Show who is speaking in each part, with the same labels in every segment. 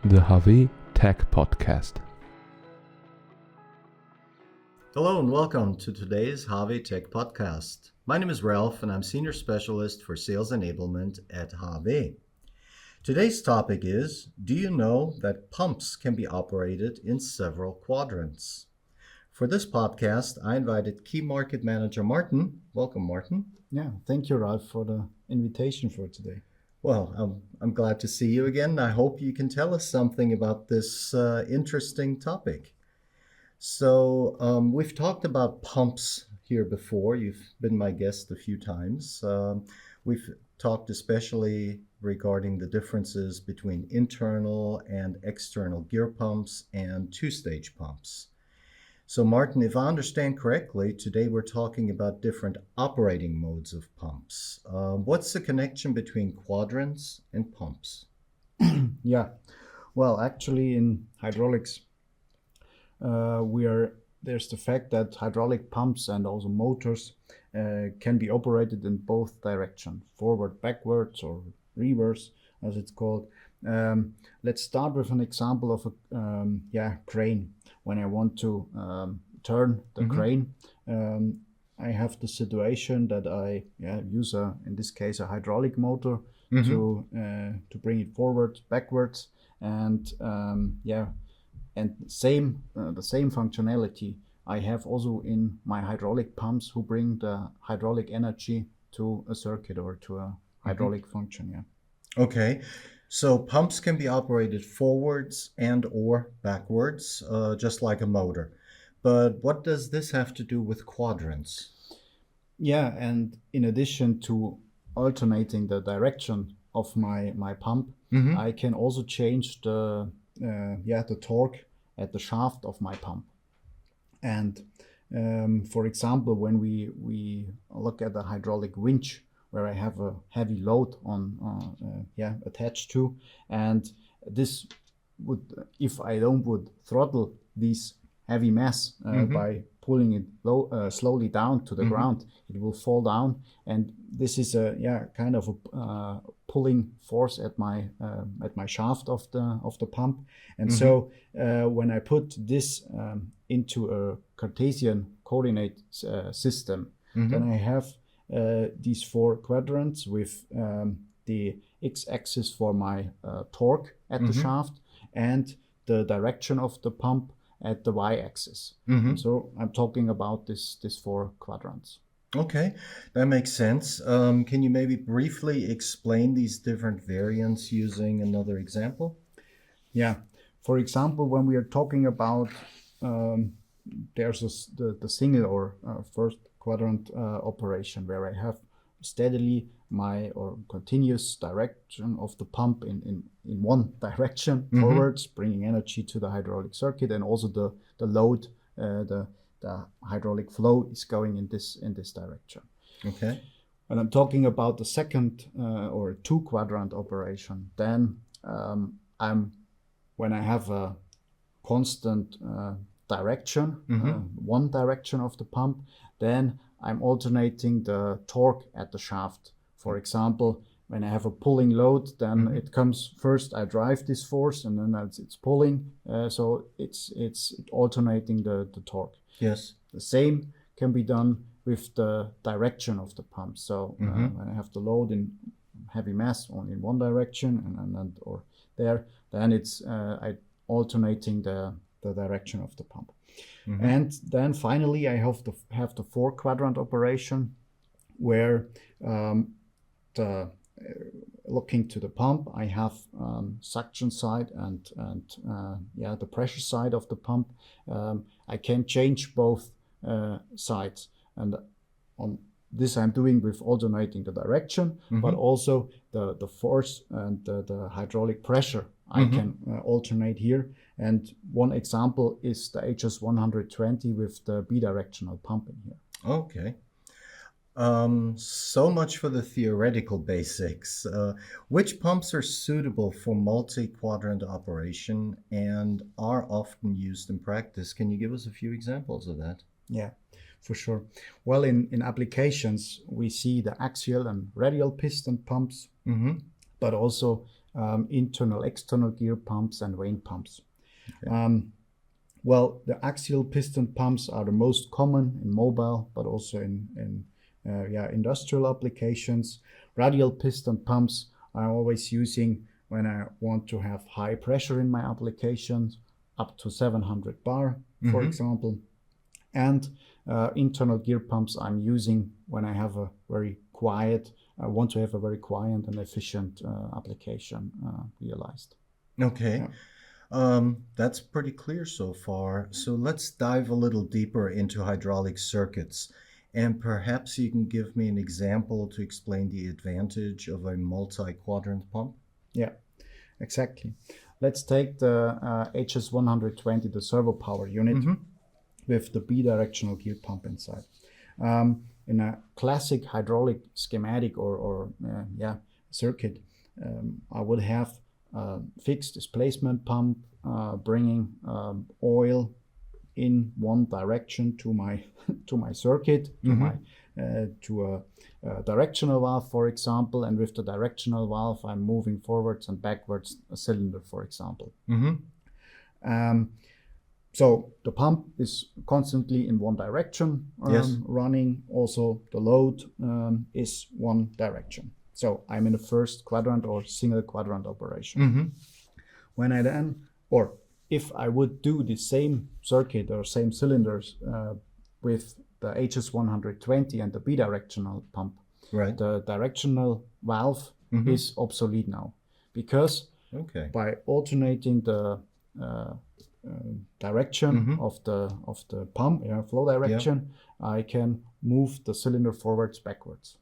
Speaker 1: the HAWE Tech Podcast.
Speaker 2: Hello and welcome to today's HAWE Tech Podcast. My name is Ralph and I'm Senior Specialist for Sales Enablement at HAWE. Today's topic is, do you know that pumps can be operated in several quadrants? For this podcast, I invited Key Market Manager Martin. Welcome, Martin.
Speaker 3: Yeah, thank you, Ralph, for the invitation for today.
Speaker 2: Well, I'm glad to see you again. I hope you can tell us something about this interesting topic. So we've talked about pumps here before. You've been my guest a few times. We've talked especially regarding the differences between internal and external gear pumps and two-stage pumps. So Martin, if I understand correctly, today we're talking about different operating modes of pumps. What's the connection between quadrants and pumps?
Speaker 3: Yeah, well, actually in hydraulics, there's the fact that hydraulic pumps and also motors can be operated in both directions, forward, backwards, or reverse, as it's called. Let's start with an example of a crane. When I want to turn the crane, I have the situation that I use in this case, a hydraulic motor to bring it forward, backwards, and the same functionality I have also in my hydraulic pumps who bring the hydraulic energy to a circuit or to a hydraulic function. Yeah.
Speaker 2: Okay. So pumps can be operated forwards and or backwards, just like a motor. But what does this have to do with quadrants?
Speaker 3: Yeah, and in addition to alternating the direction of my pump, I can also change the torque at the shaft of my pump. And for example, when we look at the hydraulic winch, where I have a heavy load attached to, and this would, if I would throttle this heavy mass by pulling it slowly down to the ground, it will fall down, and this is a kind of a pulling force at my shaft of the pump, and so when I put this into a Cartesian coordinate system, then I have these four quadrants with the x-axis for my torque at the shaft and the direction of the pump at the y-axis. So I'm talking about this four quadrants.
Speaker 2: Okay, that makes sense. Can you maybe briefly explain these different variants using another example?
Speaker 3: Yeah. For example, when we are talking about there's the single or first quadrant operation where I have steadily my or continuous direction of the pump in one direction forwards, bringing energy to the hydraulic circuit, and also the load, the hydraulic flow is going in this direction. Okay. When I'm talking about the second or two quadrant operation, then when I have a constant direction, one direction of the pump, then I'm alternating the torque at the shaft. For example, when I have a pulling load, then it comes first, I drive this force, and then it's pulling, so it's alternating the torque.
Speaker 2: Yes.
Speaker 3: The same can be done with the direction of the pump. So when I have the load in heavy mass only in one direction, then it's alternating the direction of the pump. And then finally I have the four quadrant operation where looking to the pump, I have suction side and the pressure side of the pump. I can change both sides, and on this I'm doing with alternating the direction, but also the force and the hydraulic pressure I can alternate here. And one example is the HS 120 with the bidirectional pump in here.
Speaker 2: Okay. So much for the theoretical basics. Which pumps are suitable for multi-quadrant operation and are often used in practice? Can you give us a few examples of that?
Speaker 3: Yeah, for sure. Well, in applications, we see the axial and radial piston pumps, but also internal, external gear pumps, and vane pumps. Okay. Well, the axial piston pumps are the most common in mobile, but also in industrial applications. Radial piston pumps I'm always using when I want to have high pressure in my applications, up to 700 bar, for example. And internal gear pumps I'm using when I have a very quiet, I want to have a very quiet and efficient application realized.
Speaker 2: Okay. That's pretty clear so far. So let's dive a little deeper into hydraulic circuits. And perhaps you can give me an example to explain the advantage of a multi-quadrant pump?
Speaker 3: Yeah, exactly. Let's take the HS120, the servo power unit, with the bidirectional gear pump inside. In a classic hydraulic schematic or circuit, I would have a fixed displacement pump bringing oil in one direction to my circuit, to a directional valve, for example, and with the directional valve I'm moving forwards and backwards a cylinder, for example. So the pump is constantly in one direction running. Also the load is one direction. So I'm in the first quadrant or single quadrant operation. When I then, or if I would do the same circuit or same cylinders with the HS120 and the bidirectional pump, the directional valve is obsolete now, because by alternating the direction of the pump, flow direction, I can move the cylinder forwards, backwards.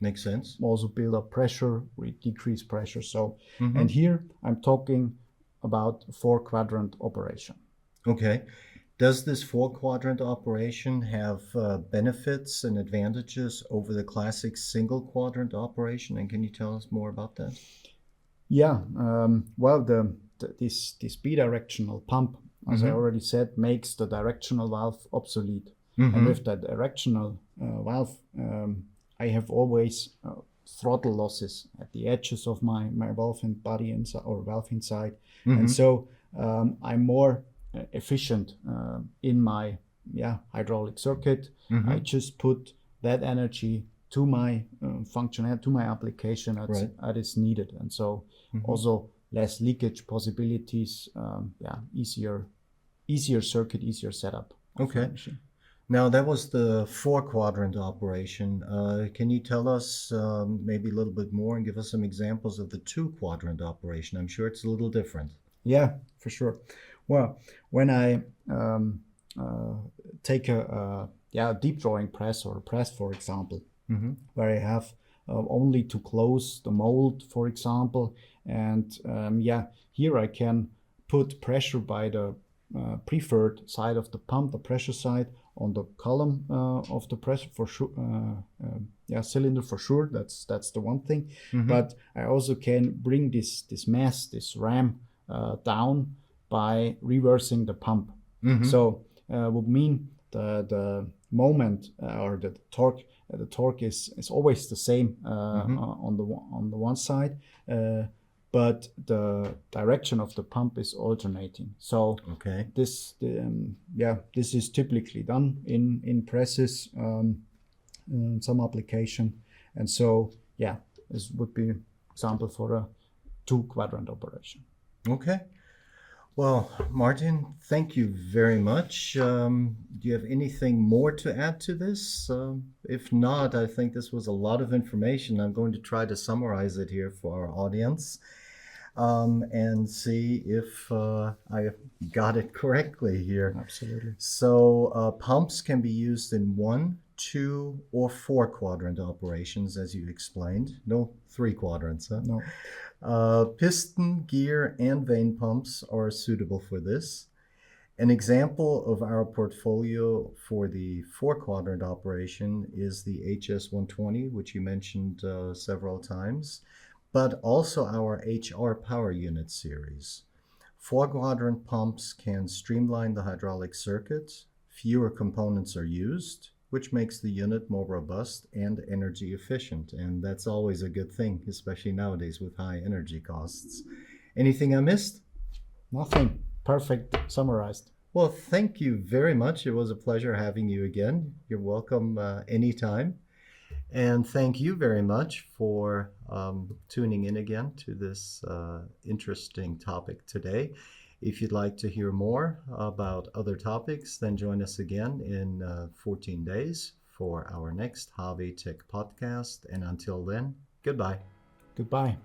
Speaker 2: Makes sense.
Speaker 3: Also build up pressure, decrease pressure. So, and here I'm talking about 4-quadrant operation.
Speaker 2: Okay. Does this 4-quadrant operation have benefits and advantages over the classic single quadrant operation? And can you tell us more about that?
Speaker 3: Yeah. Well, this bidirectional pump, as I already said, makes the directional valve obsolete. And with that directional valve, I have always throttle losses at the edges of my valve and body inside, or valve inside. And so I'm more efficient in my hydraulic circuit. I just put that energy to my function, to my application that is needed. And so also less leakage possibilities, easier circuit, easier setup.
Speaker 2: Okay. Now that was the 4-quadrant operation. Can you tell us maybe a little bit more and give us some examples of the 2-quadrant operation? I'm sure it's a little different.
Speaker 3: Yeah, for sure. Well, when I take a deep drawing press or a press, for example, where I have only to close the mold, for example, and here I can put pressure by the preferred side of the pump, the pressure side, on the column of the pressure for sure, cylinder for sure. That's the one thing. But I also can bring this mass, this ram, down by reversing the pump. So would mean the moment or the torque. The torque is always the same on the one side. But the direction of the pump is alternating. So this is typically done in presses, in some application, and so this would be example for a 2-quadrant operation.
Speaker 2: Okay. Well, Martin, thank you very much. Do you have anything more to add to this? If not, I think this was a lot of information. I'm going to try to summarize it here for our audience. And see if I got it correctly here.
Speaker 3: Absolutely.
Speaker 2: So pumps can be used in 1, 2, or 4-quadrant operations, as you explained. No 3 quadrants, huh?
Speaker 3: No.
Speaker 2: Piston, gear, and vane pumps are suitable for this. An example of our portfolio for the 4-quadrant operation is the HS120, which you mentioned several times, but also our HR power unit series. 4-quadrant pumps can streamline the hydraulic circuit, fewer components are used, which makes the unit more robust and energy efficient. And that's always a good thing, especially nowadays with high energy costs. Anything I missed?
Speaker 3: Nothing. Perfect summarized.
Speaker 2: Well, thank you very much. It was a pleasure having you again. You're welcome anytime. And thank you very much for tuning in again to this interesting topic today. If you'd like to hear more about other topics, then join us again in 14 days for our next HAWE Tech Podcast. And until then, goodbye.
Speaker 3: Goodbye.